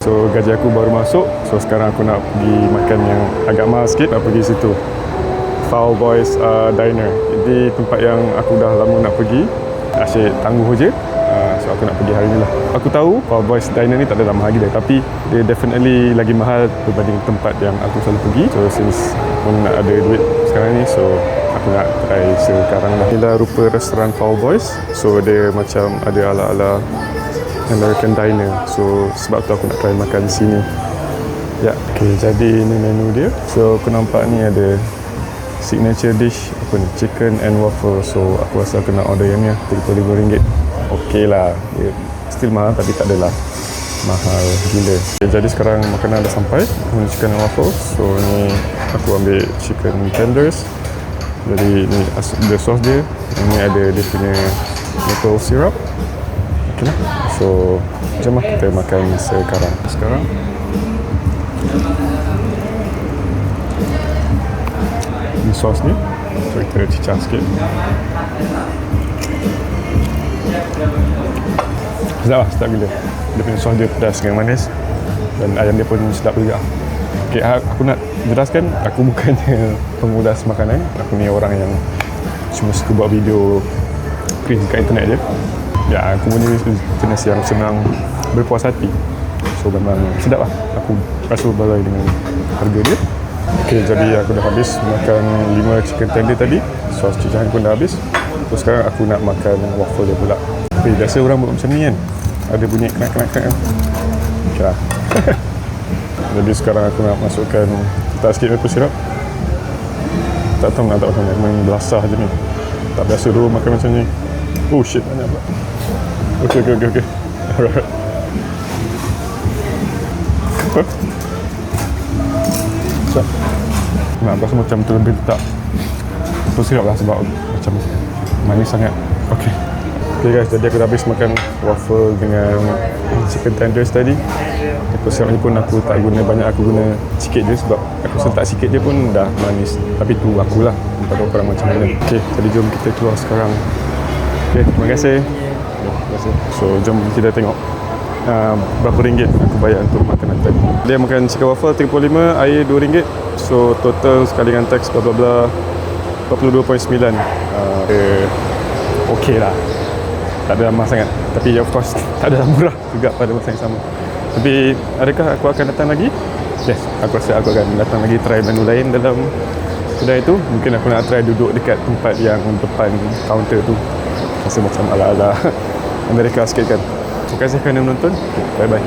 So gaji aku baru masuk, so sekarang aku nak pergi makan yang agak mahal sikit, nak pergi situ Foul Boys Diner. Jadi tempat yang aku dah lama nak pergi, asyik tangguh je. So aku nak pergi hari ni lah. Aku tahu Foul Boys Diner ni tak ada mahal gila, tapi dia definitely lagi mahal berbanding tempat yang aku selalu pergi. So since aku nak ada duit sekarang ni, so aku nak try sekarang lah. Inilah rupa restoran Foul Boys. So dia macam ada ala-ala American Diner. So sebab tu aku nak try makan di sini. Ya, okay, jadi ini menu dia. So aku nampak ni ada signature dish apa ni, chicken and waffle. So aku rasa aku nak order yang ni RM35. Okey lah, dia still mahal tapi tak adalah mahal gila. Okay, jadi sekarang makanan dah sampai, ini chicken and waffle. So ni aku ambil chicken tenders. Jadi ni the sauce dia. Ini ada dia punya maple syrup. Okay lah. So jom lah kita makan sekarang. Ini sos ni, so kita cicah sikit. Sedap gila. Dia punya sos dia pedas dengan manis, dan ayam dia pun sedap juga. Okay, aku nak jelaskan, aku bukannya pengulas makanan. Aku ni orang yang cuma suka buat video cringe kat internet je. Ya, aku punya jenis yang senang berpuas hati. So memang sedap lah. Aku rasa balai dengan harga dia. Okay, jadi aku dah habis makan 5 chicken tender tadi. Sos cicahan pun dah habis. So sekarang aku nak makan waffle dia pula. Okay, biasa orang buat macam ni kan, ada bunyi kenak-kenak kan. Okay lah. Jadi sekarang aku nak masukkan tak sikit maple syrup. Tak tahu nak tak macam ni, main belasah je ni. Tak biasa dulu makan macam ni. Oh shit, banyak pula. Okay. Alright. So, nak rasa macam terlebih tak maple syrup lah sebab macam manis sangat. Okay guys, jadi aku dah habis makan waffle dengan chicken tenders tadi. Maple syrup ni pun aku tak guna banyak, aku guna sikit je sebab aku rasa tak sikit je pun dah manis. Tapi tu akulah, pada orang macam mana. Okay, jadi jom kita keluar sekarang. Okay, terima kasih. So jom kita tengok berapa ringgit aku bayar untuk makanan tadi. Dia makan chicken waffle RM35, air RM2. So total sekali dengan tax bla bla bla 42.9. Okey lah, tak ada mahal sangat, tapi of course tak ada murah juga pada masa yang sama. Tapi adakah aku akan datang lagi? Yes, aku rasa aku akan datang lagi, try menu lain dalam kedai tu. Mungkin aku nak try duduk dekat tempat yang depan kaunter tu, rasa macam ala-ala Amerika sikit kan. Terima kasih kerana menonton. Bye bye.